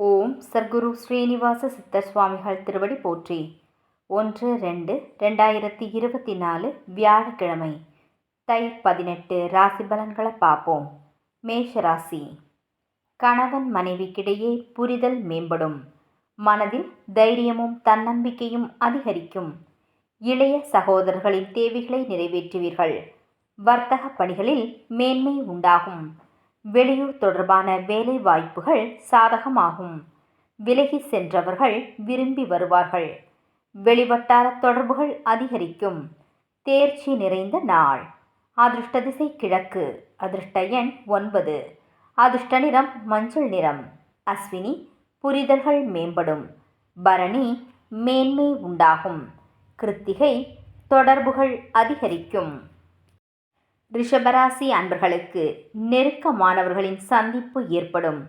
ஓம் சர்க்குரு ஸ்ரீனிவாச சித்தர் சுவாமிகள் திருவடி போற்றி. 1-2-2024 வியாழக்கிழமை. தை 18 ராசி பலன்களை பார்ப்போம். மேஷ ராசி. கணவன் மனைவிக்கிடையே புரிதல் மேம்படும். மனதில் தைரியமும் தன்னம்பிக்கையும் அதிகரிக்கும். இளைய சகோதரர்களின் தேவைகளை நிறைவேற்றுவீர்கள். வர்த்தக பணிகளில் மேன்மை உண்டாகும். வெளியூர் தொடர்பான வேலை வாய்ப்புகள் சாதகமாகும். விலகி சென்றவர்கள் விரும்பி வருவார்கள். வெளிவட்டார தொடர்புகள் அதிகரிக்கும். தேர்ச்சி நிறைந்த நாள். அதிர்ஷ்ட திசை கிழக்கு. அதிர்ஷ்ட எண் 9. அதிர்ஷ்ட நிறம் மஞ்சள் நிறம். அஸ்வினி புரிதல்கள் மேம்படும். பரணி மேன்மை உண்டாகும். கிருத்திகை தொடர்புகள் அதிகரிக்கும். ரிஷபராசி அன்பர்களுக்கு நெருக்கமானவர்களின் சந்திப்பு ஏற்படும்.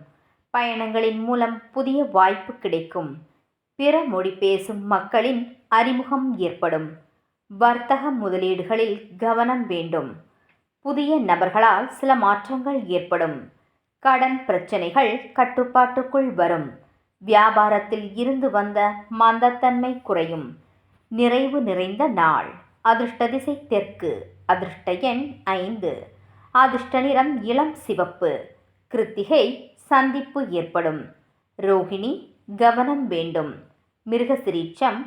பயணங்களின் மூலம் புதிய வாய்ப்பு கிடைக்கும். பிற மொழி பேசும் மக்களின் அறிமுகம் ஏற்படும். வர்த்தக முதலீடுகளில் கவனம் வேண்டும். புதிய நபர்களால் சில மாற்றங்கள் ஏற்படும். கடன் பிரச்சனைகள் கட்டுப்பாட்டுக்குள் வரும். வியாபாரத்தில் இருந்து வந்த மந்தத்தன்மை குறையும். நிறைவு நிறைந்த நாள். அதிர்ஷ்ட திசை தெற்கு. அதிர்ஷ்ட எண் 5. அதிர்ஷ்ட நிறம் இளம் சிவப்பு. கிருத்திகை சந்திப்பு ஏற்படும். ரோகிணி கவனம் வேண்டும். மிருகசிரீட்சம்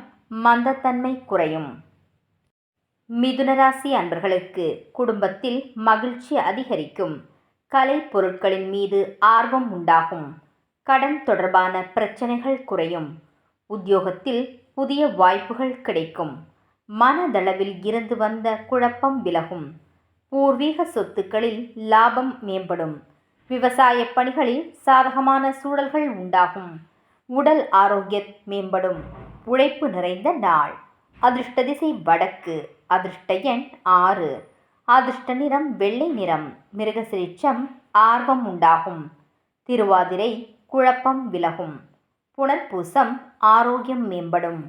மந்தத்தன்மை குறையும். மிதுனராசி அன்பர்களுக்கு குடும்பத்தில் மகிழ்ச்சி அதிகரிக்கும். கலை பொருட்களின் மீது ஆர்வம் உண்டாகும். கடன் தொடர்பான பிரச்சனைகள் குறையும். உத்தியோகத்தில் புதிய வாய்ப்புகள் கிடைக்கும். மனதளவில் இருந்து வந்த குழப்பம் விலகும். பூர்வீக சொத்துக்களில் லாபம் மேம்படும். விவசாய பணிகளில் சாதகமான சூழல்கள் உண்டாகும். உடல் ஆரோக்கியம் மேம்படும். உழைப்பு நிறைந்த நாள். அதிர்ஷ்ட திசை வடக்கு. அதிர்ஷ்ட எண் 6. அதிர்ஷ்ட நிறம் வெள்ளை நிறம். மிருகசிரீட்சம் ஆர்வம் உண்டாகும். திருவாதிரை குழப்பம் விலகும். புனர்பூசம் ஆரோக்கியம் மேம்படும்.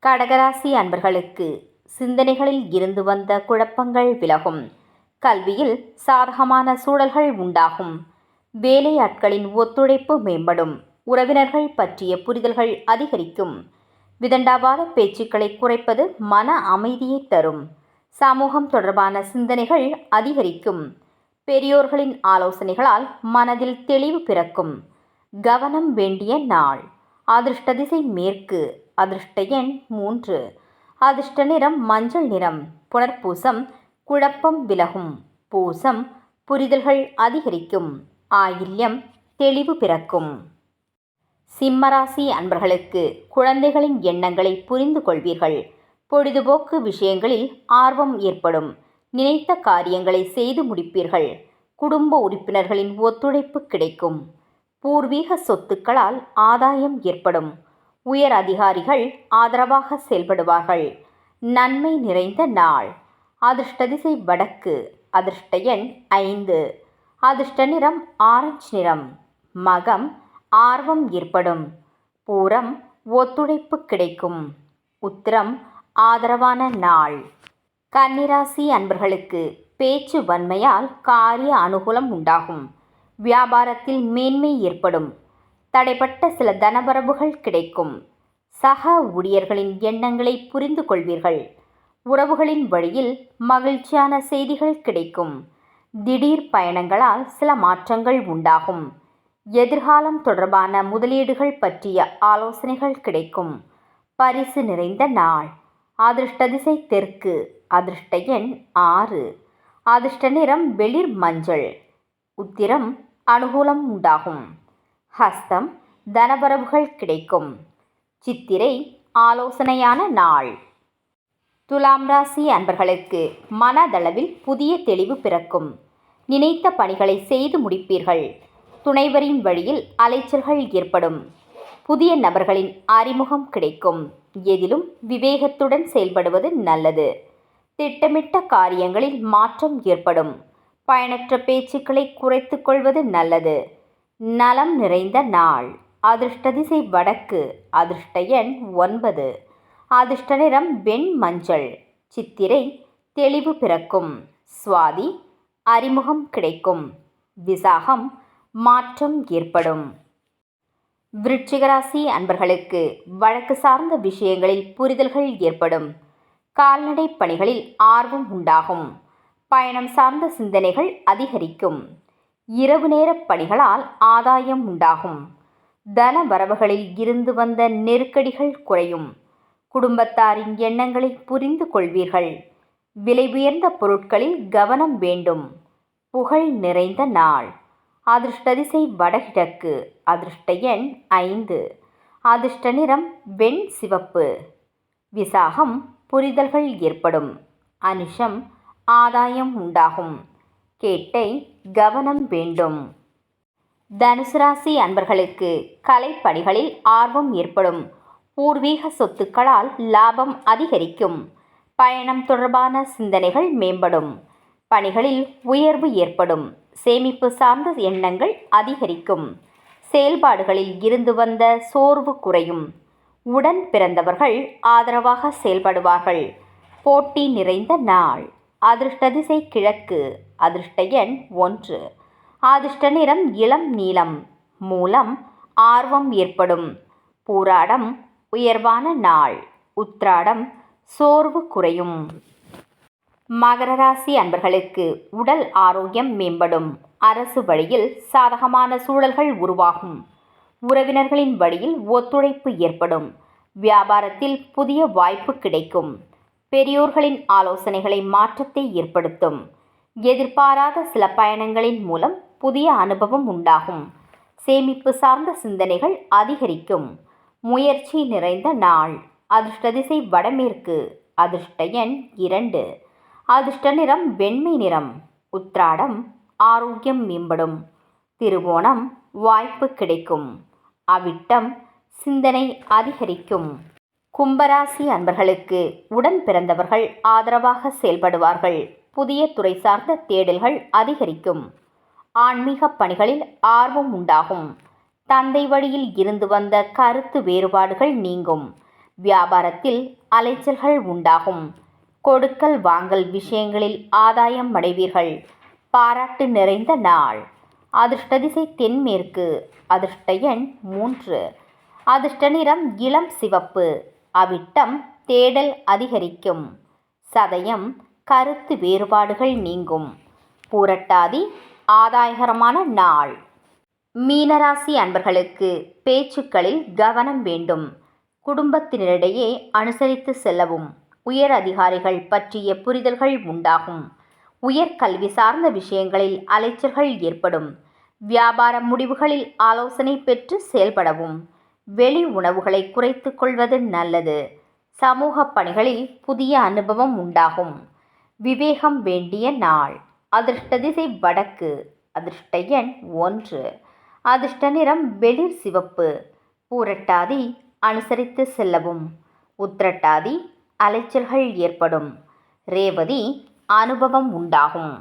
கடகராசி அன்பர்களுக்கு சிந்தனைகளில் இருந்து வந்த குழப்பங்கள் விலகும். கல்வியில் சாதகமான சூழல்கள் உண்டாகும். வேலையாட்களின் ஒத்துழைப்பு மேம்படும். உறவினர்கள் பற்றிய புரிதல்கள் அதிகரிக்கும். விதண்டாவாத பேச்சுக்களை குறைப்பது மன அமைதியை தரும். சமூகம் தொடர்பான சிந்தனைகள் அதிகரிக்கும். பெரியோர்களின் ஆலோசனைகளால் மனதில் தெளிவு பிறக்கும். கவனம் வேண்டிய நாள். அதிர்ஷ்ட திசை மேற்கு. அதிர்ஷ்ட எண் 3. அதிர்ஷ்ட நிறம் மஞ்சள் நிறம். புனர்பூசம் குழப்பம் விலகும். பூசம் புரிதல்கள் அதிகரிக்கும். ஆயில்யம் தெளிவு பிறக்கும். சிம்மராசி அன்பர்களுக்கு குழந்தைகளின் எண்ணங்களை புரிந்து கொள்வீர்கள். பொழுதுபோக்கு விஷயங்களில் ஆர்வம் ஏற்படும். நினைத்த காரியங்களை செய்து முடிப்பீர்கள். குடும்ப உறுப்பினர்களின் ஒத்துழைப்பு கிடைக்கும். பூர்வீக சொத்துக்களால் ஆதாயம் ஏற்படும். உயர் அதிகாரிகள் ஆதரவாக செயல்படுவார்கள். நன்மை நிறைந்த நாள். அதிர்ஷ்ட திசை வடக்கு. அதிர்ஷ்ட எண் 5. அதிர்ஷ்ட நிறம் ஆரஞ்சு நிறம். மகம் ஆர்வம் ஏற்படும். பூரம் ஒத்துழைப்பு கிடைக்கும். உத்திரம் ஆதரவான நாள். கன்னிராசி அன்பர்களுக்கு பேச்சு வன்மையால் காரிய அனுகூலம் உண்டாகும். வியாபாரத்தில் மேன்மை ஏற்படும். தடைப்பட்ட சில தனவரவுகள் கிடைக்கும். சக ஊழியர்களின் எண்ணங்களை புரிந்து கொள்வீர்கள். உறவுகளின் வழியில் மகிழ்ச்சியான செய்திகள் கிடைக்கும். திடீர் பயணங்களால் சில மாற்றங்கள் உண்டாகும். எதிர்காலம் தொடர்பான முதலீடுகள் பற்றிய ஆலோசனைகள் கிடைக்கும். பரிசு நிறைந்த நாள். அதிர்ஷ்ட திசை தெற்கு. அதிர்ஷ்ட எண் 6. அதிர்ஷ்ட நிறம் வெளிர் மஞ்சள். உத்திரம் அனுகூலம் உண்டாகும். ஹஸ்தம் தனவரவுகள் கிடைக்கும். சித்திரை ஆலோசனையான நாள். துலாம் ராசி அன்பர்களுக்கு மனதளவில் புதிய தெளிவு பிறக்கும். நினைத்த பணிகளை செய்து முடிப்பீர்கள். துணைவரின் வழியில் அலைச்சல்கள் ஏற்படும். புதிய நபர்களின் அறிமுகம் கிடைக்கும். எதிலும் விவேகத்துடன் செயல்படுவது நல்லது. திட்டமிட்ட காரியங்களில் மாற்றம் ஏற்படும். பயனற்ற பேச்சுக்களை குறைத்து கொள்வது நல்லது. நலம் நிறைந்த நாள். அதிர்ஷ்ட திசை வடக்கு. அதிர்ஷ்ட எண் 9. அதிர்ஷ்ட நிறம் வெண் மஞ்சள். சித்திரை தெளிவு பிறக்கும். சுவாதி அறிமுகம் கிடைக்கும். விசாகம் மாற்றம் ஏற்படும். விருச்சிக ராசி அன்பர்களுக்கு வழக்கு சார்ந்த விஷயங்களில் புரிதல்கள் ஏற்படும். கால்நடை பணிகளில் ஆர்வம் உண்டாகும். பயணம் சார்ந்த சிந்தனைகள் அதிகரிக்கும். இரவு நேர பணிகளால் ஆதாயம் உண்டாகும். தன வரவுகளில் இருந்து வந்த நெருக்கடிகள் குறையும். குடும்பத்தாரின் எண்ணங்களை புரிந்து கொள்வீர்கள். விலை உயர்ந்த பொருட்களில் கவனம் வேண்டும். புகழ் நிறைந்த நாள். அதிர்ஷ்ட திசை வடகிழக்கு. அதிர்ஷ்ட எண் 5. அதிர்ஷ்ட நிறம் வெண் சிவப்பு. விசாகம் புரிதல்கள் ஏற்படும். அனுஷம் ஆதாயம் உண்டாகும். கேட்டை கவனம் வேண்டும். தனுசு ராசி அன்பர்களுக்கு கலைப்பணிகளில் ஆர்வம் ஏற்படும். பூர்வீக சொத்துக்களால் லாபம் அதிகரிக்கும். பயணம் தொடர்பான சிந்தனைகள் மேம்படும். பணிகளில் உயர்வு ஏற்படும். சேமிப்பு சார்ந்த எண்ணங்கள் அதிகரிக்கும். செயல்பாடுகளில் இருந்து வந்த சோர்வு குறையும். உடன் பிறந்தவர்கள் ஆதரவாக செயல்படுவார்கள். போட்டி நிறைந்த நாள். அதிர்ஷ்ட திசை கிழக்கு. அதிர்ஷ்ட எண் 1. அதிர்ஷ்ட நிறம் இளம் நீலம். மூலம் ஆர்வம் ஏற்படும். பூராடம் உயர்வான நாள். உத்திராடம் சோர்வு குறையும். மகர ராசி அன்பர்களுக்கு உடல் ஆரோக்கியம் மேம்படும். அரசு வழியில் சாதகமான சூழல்கள் உருவாகும். உறவினர்களின் வழியில் ஒத்துழைப்பு ஏற்படும். வியாபாரத்தில் புதிய வாய்ப்பு கிடைக்கும். பெரியோர்களின் ஆலோசனைகளை மாற்றத்தை ஏற்படுத்தும். எதிர்பாராத சில பயணங்களின் மூலம் புதிய அனுபவம் உண்டாகும். சேமிப்பு சார்ந்த சிந்தனைகள் அதிகரிக்கும். முயற்சி நிறைந்த நாள். அதிர்ஷ்ட திசை வடமேற்கு. அதிர்ஷ்ட எண் 2. அதிர்ஷ்ட நிறம் வெண்மை நிறம். உத்திராடம் ஆரோக்கியம் மேம்படும். திருவோணம் வாய்ப்பு கிடைக்கும். அவிட்டம் சிந்தனை அதிகரிக்கும். கும்பராசி அன்பர்களுக்கு உடன் பிறந்தவர்கள் ஆதரவாக செயல்படுவார்கள். புதிய துறை சார்ந்த தேடல்கள் அதிகரிக்கும். ஆன்மீக பணிகளில் ஆர்வம் உண்டாகும். தந்தை வழியில் இருந்து வந்த கருத்து வேறுபாடுகள் நீங்கும். வியாபாரத்தில் அலைச்சல்கள் உண்டாகும். கொடுக்கல் வாங்கல் விஷயங்களில் ஆதாயம் அடைவீர்கள். பாராட்டு நிறைந்த நாள். அதிர்ஷ்ட திசை தென்மேற்கு. அதிர்ஷ்ட எண் 3. அதிர்ஷ்ட நிறம் இளம் சிவப்பு. அவிட்டம் தேடல் அதிகரிக்கும். சதயம் கருத்து வேறுபாடுகள் நீங்கும். பூரட்டாதி ஆதாயகரமான நாள். மீனராசி அன்பர்களுக்கு பேச்சுக்களில் கவனம் வேண்டும். குடும்பத்தினரிடையே அனுசரித்து செல்லவும். உயர் அதிகாரிகள் பற்றிய புரிதல்கள் உண்டாகும். உயர் கல்வி சார்ந்த விஷயங்களில் அலைச்சல்கள் ஏற்படும். வியாபார முடிவுகளில் ஆலோசனை பெற்று செயல்படவும். வெளி உணவுகளை குறைத்து கொள்வது நல்லது. சமூக பணிகளில் புதிய அனுபவம் உண்டாகும். விவேகம் வேண்டிய நாள். அதிர்ஷ்ட திசை வடக்கு. அதிர்ஷ்ட எண் 1. அதிர்ஷ்ட நிறம் வெளிர் சிவப்பு. பூரட்டாதி அனுசரித்து செல்லவும். உத்திரட்டாதி அலைச்சல்கள் ஏற்படும். ரேவதி அனுபவம் உண்டாகும்.